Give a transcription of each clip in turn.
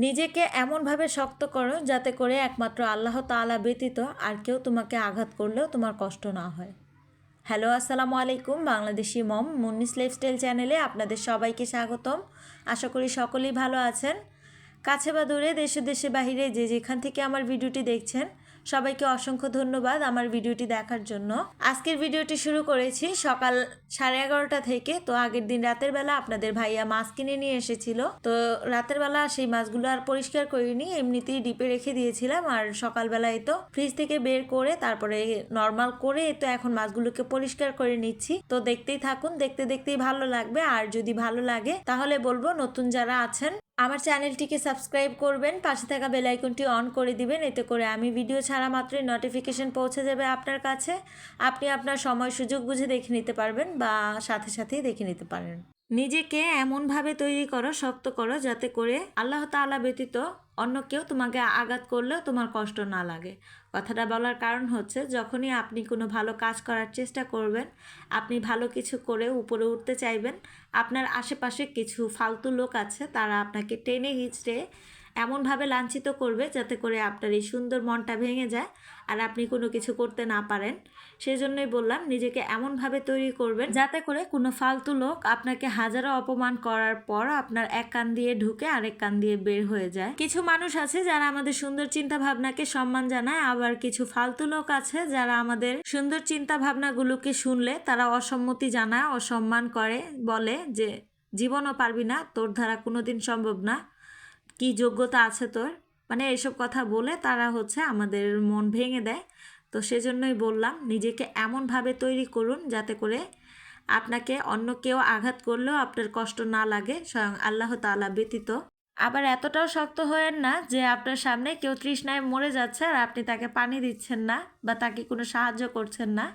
নিজেকে এমনভাবে শক্ত করো যাতে করে একমাত্র আল্লাহ তাআলা ব্যতীত আর কেউ তোমাকে আঘাত করলেও তোমার কষ্ট না হয়। হ্যালো, আসসালামু আলাইকুম। বাংলাদেশি মম মুন্নিস লাইফস্টাইল চ্যানেলে আপনাদের সবাইকে স্বাগতম। আশা করি সকলেই ভালো আছেন। কাছে বা দূরে, দেশে দেশে বাহিরে যে যেখান থেকে আমার ভিডিওটি দেখছেন, সবাইকে অসংখ্য ধন্যবাদ আমার ভিডিওটি দেখার জন্য। আজকের ভিডিওটি শুরু করেছি সকাল 11:30 থেকে। তো আগের দিন রাতের বেলা আপনাদের ভাইয়া মাছ কিনে নিয়ে এসেছিল। তো রাতের বেলা সেই মাছগুলো আর পরিষ্কার করিনি, এমনিতেই ডিপে রেখে দিয়েছিলাম। আর সকালবেলায় তো ফ্রিজ থেকে বের করে তারপরে নর্মাল করে তো এখন মাছগুলোকে পরিষ্কার করে নিচ্ছি। তো দেখতেই থাকুন, দেখতে দেখতেই ভালো লাগবে। আর যদি ভালো লাগে তাহলে বলবো, নতুন যারা আছেন আমার চ্যানেলটিকে সাবস্ক্রাইব করবেন, পাশে থাকা বেল আইকনটি অন করে দিবেন। এতে করে আমি ভিডিও ছাড়া মাত্রই নোটিফিকেশন পৌঁছে যাবে আপনার কাছে। আপনি আপনার সময় সুযোগ বুঝে দেখে নিতে পারবেন বা সাথে সাথেই দেখে নিতে পারেন। নিজেকে এমনভাবে তৈরি করো, শক্ত করো, যাতে করে আল্লাহ তাআলা ব্যতীত অন্য কেউ তোমাকে আঘাত করলেও তোমার কষ্ট না লাগে। কথাটা বলার কারণ হচ্ছে, যখনই আপনি কোনো ভালো কাজ করার চেষ্টা করবেন, আপনি ভালো কিছু করে উপরে উঠতে চাইবেন, আপনার আশেপাশে কিছু ফালতু লোক আছে, তারা আপনাকে টেনে হিঁচড়ে এমনভাবে লাঞ্ছিত করবে যাতে করে আপনার এই সুন্দর মনটা ভেঙে যায় আর আপনি কোনো কিছু করতে না পারেন। সেই জন্যই বললাম, নিজেকে এমনভাবে তৈরি করবেন যাতে করে কোনো ফালতু লোক আপনাকে হাজারো অপমান করার পর আপনার এক কান দিয়ে ঢুকে আরেক কান দিয়ে বের হয়ে যায়। কিছু মানুষ আছে যারা আমাদের সুন্দর চিন্তা ভাবনাকে সম্মান জানায়, আবার কিছু ফালতু লোক আছে যারা আমাদের সুন্দর চিন্তা ভাবনাগুলোকে শুনলে তারা অসম্মতি জানায়, অসম্মান করে, বলে যে জীবনও পারবি না, তোর দ্বারা কোনোদিন সম্ভব না, কি যোগ্যতা আছে তোর, মানে এইসব কথা বলে তারা আমাদের মন ভেঙে দেয়। তো সেজন্যই বললাম, নিজেকে এমনভাবে তৈরি করুন যাতে করে আপনাকে অন্য কেউ আঘাত করলেও আপনার কষ্ট না লাগে, স্বয়ং আল্লাহ তাআলা ব্যতীত। আবার এতটাও শক্ত হয়েন না যে আপনার সামনে কেউ তৃষ্ণায় মরে যাচ্ছে আর আপনি তাকে পানি দিচ্ছেন না বা তাকে কোনো সাহায্য করছেন না।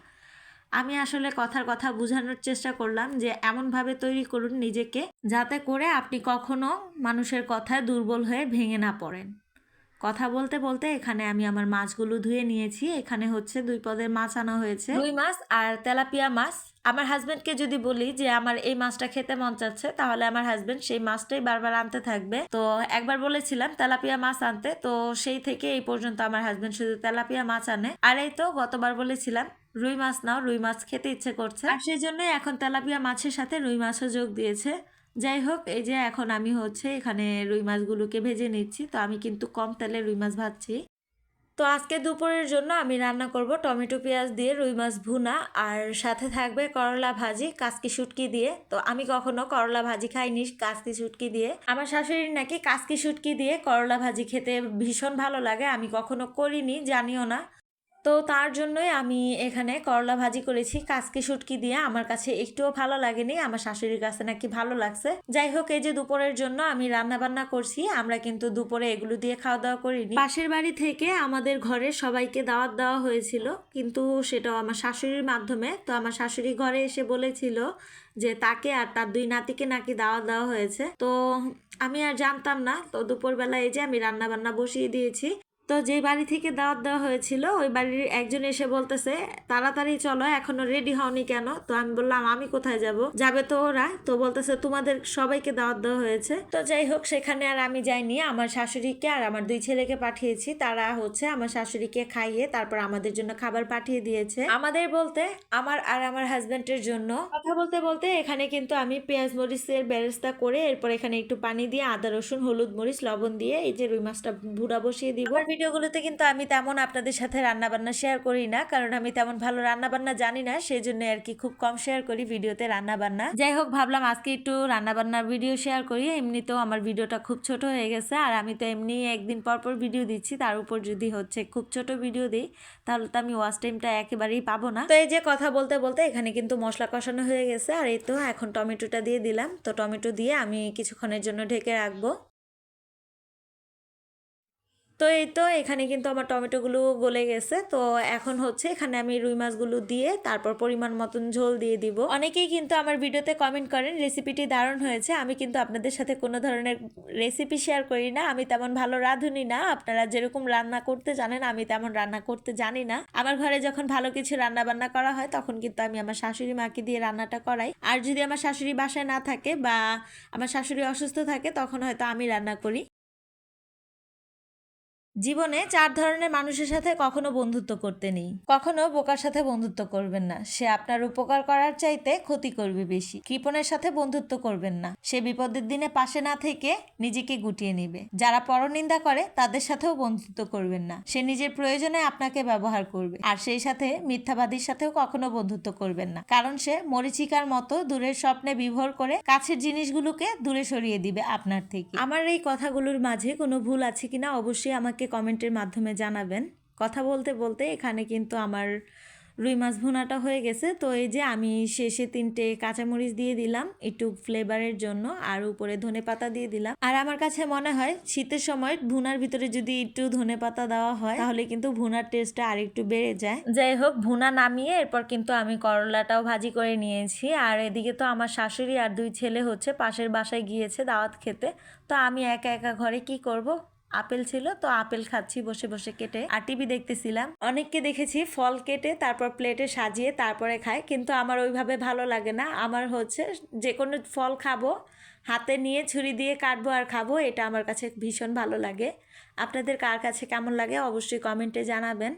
আমি আসলে কথার কথা বোঝানোর চেষ্টা করলাম যে এমনভাবে তৈরি করুন নিজেকে যাতে করে আপনি কখনো মানুষের কথায় দুর্বল হয়ে ভেঙে না পড়েন। কথা বলতে বলতে এখানে আমি আমার মাছগুলো ধুয়ে নিয়েছি। এখানে 2 পদের মাছ আনা হয়েছে, রুই মাছ আর তেলাপিয়া মাছ। আমার হাজবেন্ডকে যদি বলি যে আমার এই মাছটা খেতে মন চাচ্ছে, তাহলে আমার হাজবেন্ড সেই মাছটাই বারবার আনতে থাকবে। তো একবার বলেছিলাম তেলাপিয়া মাছ আনতে, তো সেই থেকে এই পর্যন্ত আমার হাজবেন্ড শুধু তেলাপিয়া মাছ আনে। আর এই তো গতবার বলেছিলাম রুই মাছ নাও, রুই মাছ খেতে ইচ্ছে করছে, আর সেই জন্যই এখন তেলাপিয়া মাছের সাথে রুই মাছও যোগ দিয়েছে। যাই হোক, এই যে এখন আমি এখানে রুই মাছগুলোকে ভেজে নিচ্ছি। তো আমি কিন্তু কম তেলে রুই মাছ ভাজছি। তো আজকে দুপুরের জন্য আমি রান্না করব টমেটো পেঁয়াজ দিয়ে রুই মাছ ভুনা, আর সাথে থাকবে করলা ভাজি কাসকি শুটকি দিয়ে। তো আমি কখনো করলা ভাজি খাইনি কাসকি শুটকি দিয়ে। আমার শাশুড়ির নাকি কাসকি শুটকি দিয়ে করলা ভাজি খেতে ভীষণ ভালো লাগে, আমি কখনো করিনি, জানিও না। তো তার জন্যই আমি এখানে করলা ভাজি করেছি কাসকি শুটকি দিয়ে। আমার কাছে একটুও ভালো লাগেনি, আমার শাশুড়ির কাছে নাকি ভালো লাগছে। যাই হোক, এই যে দুপুরের জন্য আমি রান্না বান্না করছি। আমরা কিন্তু দুপুরে এগুলো দিয়ে খাওয়া দাওয়া করিনি। পাশের বাড়ি থেকে আমাদের ঘরে সবাইকে দাওয়াত দেওয়া হয়েছিল, কিন্তু সেটাও আমার শাশুড়ির মাধ্যমে। তো আমার শাশুড়ি ঘরে এসে বলেছিল যে তাকে আর তার 2 নাতিকে নাকি দাওয়াত দেওয়া হয়েছে। তো আমি আর জানতাম না। তো দুপুরবেলা এই যে আমি রান্না বান্না বসিয়ে দিয়েছি। তো যে বাড়ি থেকে দাওয়াত দেওয়া হয়েছিল ওই বাড়ির একজন এসে বলতেছে, তাড়াতাড়ি চলো, এখনো রেডি হওনি কেন? তো আমি বললাম, আমি কোথায় যাব, যাবে তো ওরা। তো বলতেছে তোমাদের সবাইকে দাওয়াত দেওয়া হয়েছে। তো যাই হোক, সেখানে আর আমি যাইনি, আমার শাশুড়িকে আর আমার 2 ছেলেকে পাঠিয়েছি। তারা আমার শাশুড়িকে খাইয়ে তারপর আমাদের জন্য খাবার পাঠিয়ে দিয়েছে। আমাদের বলতে আমার আর আমার হাজবেন্ডের জন্য। কথা বলতে বলতে এখানে কিন্তু আমি পেঁয়াজ মরিচের বেরেস্তা করে এরপর এখানে একটু পানি দিয়ে আদা রসুন হলুদ মরিচ লবণ দিয়ে এই যে রুই মাছটা ভুনা বসিয়ে দিব। ভিডিওগুলোতে কিন্তু আমি তেমন আপনাদের সাথে রান্নাবান্না শেয়ার করি না, কারণ আমি তেমন ভালো রান্নাবান্না জানি না, সেই জন্য আর কি খুব কম শেয়ার করি ভিডিওতে রান্নাবান্না। যাই হোক, ভাবলাম আজকে একটু রান্নাবান্নার ভিডিও শেয়ার করি। এমনিতেও আমার ভিডিওটা খুব ছোট হয়ে গেছে, আর আমি তো এমনি একদিন পর পর ভিডিও দিচ্ছি, তার উপর যদি খুব ছোট ভিডিও দিই তাহলে তো আমি ওয়াচ টাইমটা একেবারেই পাবো না। তো এই যে কথা বলতে বলতে এখানে কিন্তু মশলা কষানো হয়ে গেছে, আর এই তো এখন টমেটোটা দিয়ে দিলাম। তো টমেটো দিয়ে আমি কিছুক্ষণের জন্য ঢেকে রাখবো। তো এই তো এখানে কিন্তু আমার টমেটোগুলো গলে গেছে। তো এখন এখানে আমি রুই মাছগুলো দিয়ে তারপর পরিমাণ মতন ঝোল দিয়ে দিব। অনেকেই কিন্তু আমার ভিডিওতে কমেন্ট করেন রেসিপিটি দারুণ হয়েছে। আমি কিন্তু আপনাদের সাথে কোনো ধরনের রেসিপি শেয়ার করি না, আমি তেমন ভালো রাঁধুনি না। আপনারা যেরকম রান্না করতে জানেন আমি তেমন রান্না করতে জানি না। আমার ঘরে যখন ভালো কিছু রান্না বান্না করা হয় তখন কিন্তু আমি আমার শাশুড়ি মাকে দিয়ে রান্নাটা করাই। আর যদি আমার শাশুড়ি বাসায় না থাকে বা আমার শাশুড়ি অসুস্থ থাকে তখন হয়তো আমি রান্না করি। জীবনে 4 ধরনের মানুষের সাথে কখনো বন্ধুত্ব করতে নেই। কখনো বোকার সাথে বন্ধুত্ব করবেন না, সে আপনার উপকার করার চাইতে ক্ষতি করবে বেশি। কৃপণের সাথে বন্ধুত্ব করবেন না, সে বিপদের দিনে পাশে না থেকে নিজেকে গুটিয়ে নেবে। যারা পরনিন্দা করে তাদের সাথেও বন্ধুত্ব করবেন না, সে নিজের প্রয়োজনে আপনাকে ব্যবহার করবে। আর সেই সাথে মিথ্যাবাদীর সাথেও কখনো বন্ধুত্ব করবেন না, কারণ সে মরীচিকার মতো দূরের স্বপ্নে বিভোর করে কাছের জিনিসগুলোকে দূরে সরিয়ে দিবে আপনার থেকে। আমার এই কথাগুলোর মাঝে কোনো ভুল আছে কিনা অবশ্যই আমাকে কমেন্টের মাধ্যমে জানাবেন। কথা বলতে বলতে এখানে কিন্তু আমার রুই মাছ ভুনাটা হয়ে গেছে। তো এই যে আমি শেষে 3টে কাঁচামরিচ দিয়ে দিলাম একটু ফ্লেভারের জন্য, আর উপরে ধনেপাতা দিয়ে দিলাম। আর আমার কাছে মনে হয় শীতের সময় ভুনার ভিতরে যদি একটু ধনেপাতা দেওয়া হয় তাহলে কিন্তু ভুনার টেস্টটা আর একটু বেড়ে যায়। যাই হোক, ভুনা নামিয়ে এরপর কিন্তু আমি করলাটাও ভাজি করে নিয়েছি। আর এদিকে তো আমার শাশুড়ি আর 2 ছেলে হচ্ছে পাশের বাসায় গিয়েছে দাওয়াত খেতে। তো আমি একা একা ঘরে কি করব, আপেল ছিল তো আপেল খাচ্ছি বসে বসে কেটে, আর টিভি দেখতেছিলাম। অনেককে দেখেছি ফল কেটে তারপর প্লেটে সাজিয়ে তারপরে খায়, কিন্তু আমার ওইভাবে ভালো লাগে না। আমার হচ্ছে যে কোনো ফল খাবো, হাতে নিয়ে ছুরি দিয়ে কাটবো আর খাবো, এটা আমার কাছে ভীষণ ভালো লাগে। আপনাদের কার কাছে কেমন লাগে অবশ্যই কমেন্টে জানাবেন।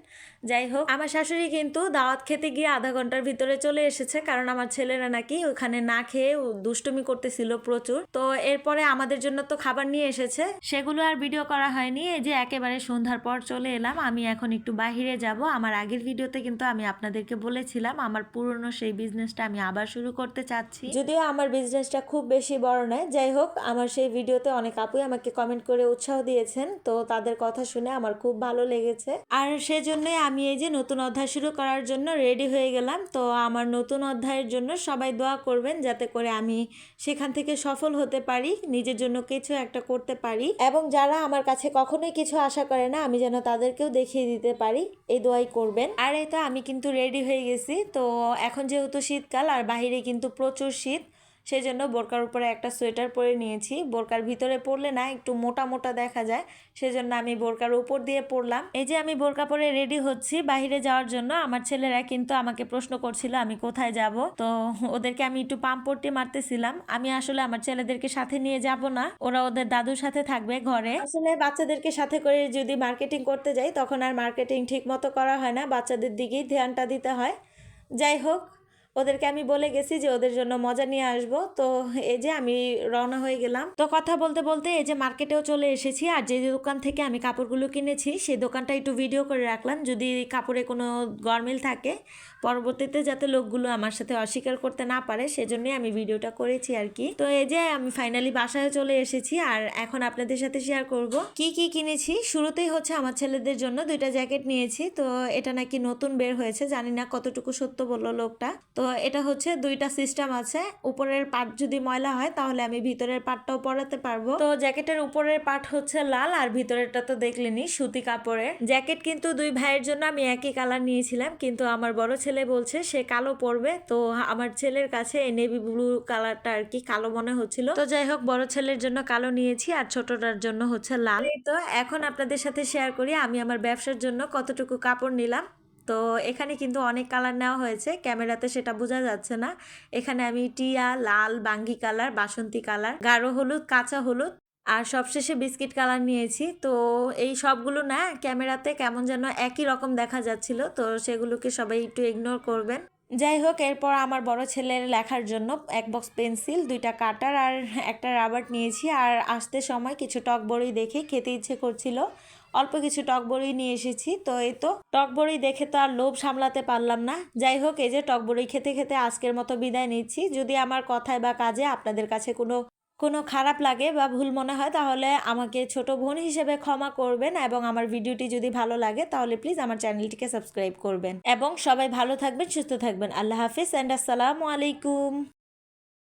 যাই হোক, আমার শাশুড়ি কিন্তু দাওয়াত খেতে গিয়ে আধা ঘন্টার ভিতরে চলে এসেছে, কারণ আমার ছেলেরা নাকি ওখানে না খেয়ে দুষ্টুমি করতেছিল প্রচুর। তো এরপরে আমাদের জন্য তো খাবার নিয়ে এসেছে, সেগুলো আর ভিডিও করা হয়নি। এই যে একেবারে সন্ধ্যার পর চলে এলাম। আমি এখন একটু বাহিরে যাব। আমার আগের ভিডিওতে কিন্তু আমি আপনাদেরকে বলেছিলাম আমার পুরনো সেই বিজনেসটা আমি আবার শুরু করতে চাচ্ছি, যদিও আমার বিজনেসটা খুব বেশি বড় নয়। যাই হোক, আমার সেই ভিডিওতে অনেক আপুই আমাকে কমেন্ট করে উৎসাহ দিয়েছেন, তো তাদের কথা শুনে আমার খুব ভালো লেগেছে। আর সেজন্যই আমি এই যে নতুন অধ্যায় শুরু করার জন্য রেডি হয়ে গেলাম। তো আমার নতুন অধ্যায়ের জন্য সবাই দোয়া করবেন, যাতে করে আমি সেখান থেকে সফল হতে পারি, নিজের জন্য কিছু একটা করতে পারি, এবং যারা আমার কাছে কখনোই কিছু আশা করে না আমি যেন তাদেরকেও দেখিয়ে দিতে পারি, এই দোয়াই করবেন। আর এই তো আমি কিন্তু রেডি হয়ে গেছি। তো এখন যেহেতু শীতকাল আর বাহিরে কিন্তু প্রচুর শীত, সেই জন্য বোরকার উপরে একটা সোয়েটার পরে নিয়েছি। বোরকার ভিতরে পরলে না একটু মোটা মোটা দেখা যায়, সেজন্য আমি বোরকার উপর দিয়ে পরলাম। এই যে আমি বোরকা পরে রেডি হচ্ছি বাইরে যাওয়ার জন্য। আমার ছেলেরা কিন্তু আমাকে প্রশ্ন করছিল আমি কোথায় যাব, তো ওদেরকে আমি একটু পাম্পট্টি মারতেছিলাম। আমি আসলে আমার ছেলেদেরকে সাথে নিয়ে যাব না, ওরা ওদের দাদুর সাথে থাকবে ঘরে। আসলে বাচ্চাদেরকে সাথে করে যদি মার্কেটিং করতে যাই তখন আর মার্কেটিং ঠিক মতো করা হয় না, বাচ্চাদের দিকেই ধ্যানটা দিতে হয়। যাই হোক, ওদেরকে আমি বলে গেছি যে ওদের জন্য মজা নিয়ে আসবো। তো এই যে আমি রওনা হয়ে গেলাম। তো কথা বলতে বলতে এই যে মার্কেটেও চলে এসেছি। আর যে দোকান থেকে আমি কাপড়গুলো কিনেছি সেই দোকানটা একটু ভিডিও করে রাখলাম, যদি কাপড়ে কোনো গরমিল থাকে পরবর্তীতে যাতে লোকগুলো আমার সাথে অস্বীকার করতে না পারে, সেজন্যই আমি ভিডিওটা করেছি আর কি। তো এই যে আমি ফাইনালি বাসায় চলে এসেছি, আর এখন আপনাদের সাথে শেয়ার করব কি কি কিনেছি। শুরুতেই হচ্ছে আমার ছেলেদের জন্য 2টা জ্যাকেট নিয়েছি। তো এটা নাকি নতুন বের হয়েছে, জানি না কতটুকু সত্য বললো লোকটা। তো এটা হচ্ছে 2টা সিস্টেম আছে, উপরের পার্ট যদি ময়লা হয় তাহলে আমি ভিতরের পার্টটাও পরাতে পারবো। তো জ্যাকেটের উপরের পার্ট হচ্ছে লাল আর ভিতরেরটা তো দেখলেনি সুতি কাপড়ের। জ্যাকেট কিন্তু 2 ভাইয়ের জন্য আমি একই কালার নিয়েছিলাম, কিন্তু আমার বড় ছেলে বলছে সে কালো পরবে। তো আমার ছেলের কাছে নেভি ব্লু কালারটা আর কি কালো মনে হচ্ছিল। তো যাই হোক, বড় ছেলের জন্য কালো নিয়েছি আর ছোটটার জন্য হচ্ছে লাল। তো এখন আপনাদের সাথে শেয়ার করি আমি আমার ব্যবসার জন্য কতটুকু কাপড় নিলাম। তো এখানে কিন্তু অনেক কালার নেওয়া হয়েছে, ক্যামেরাতে সেটা বোঝা যাচ্ছে না। এখানে আমি টিয়া, লাল, বাঙ্গি কালার, বাসন্তী কালার, গাঢ় হলুদ, কাঁচা হলুদ আর সবশেষে বিস্কিট কালার নিয়েছি। তো এই সবগুলো না ক্যামেরাতে কেমন যেন একই রকম দেখা যাচ্ছিল, তো সেগুলোকে সবাই একটু ইগনোর করবেন। যাই হোক, এরপর আমার বড় ছেলের লেখার জন্য 1 বক্স পেন্সিল, 2টা কাটার আর একটা রাবার নিয়েছি। আর আসতে সময় কিছু টক বড়ি দেখে খেতে ইচ্ছে করছিল, অল্প কিছু টক বড়ি নিয়ে এসেছি। তো এই তো টক বড়ি দেখে তো আর লোভ সামলাতে পারলাম না। যাই হোক, এই যে টক বড়ি খেতে খেতে আজকের মতো বিদায় নিচ্ছি। যদি আমার কথায় বা কাজে আপনাদের কাছে কোনো খারাপ লাগে বা ভুল মনে হয় তাহলে আমাকে ছোট বোন হিসেবে ক্ষমা করবেন, এবং আমার ভিডিওটি যদি ভালো লাগে তাহলে প্লিজ আমার চ্যানেলটিকে সাবস্ক্রাইব করবেন। এবং সবাই ভালো থাকবেন, সুস্থ থাকবেন। আল্লাহ হাফিজ অ্যান্ড আসসালামু আলাইকুম।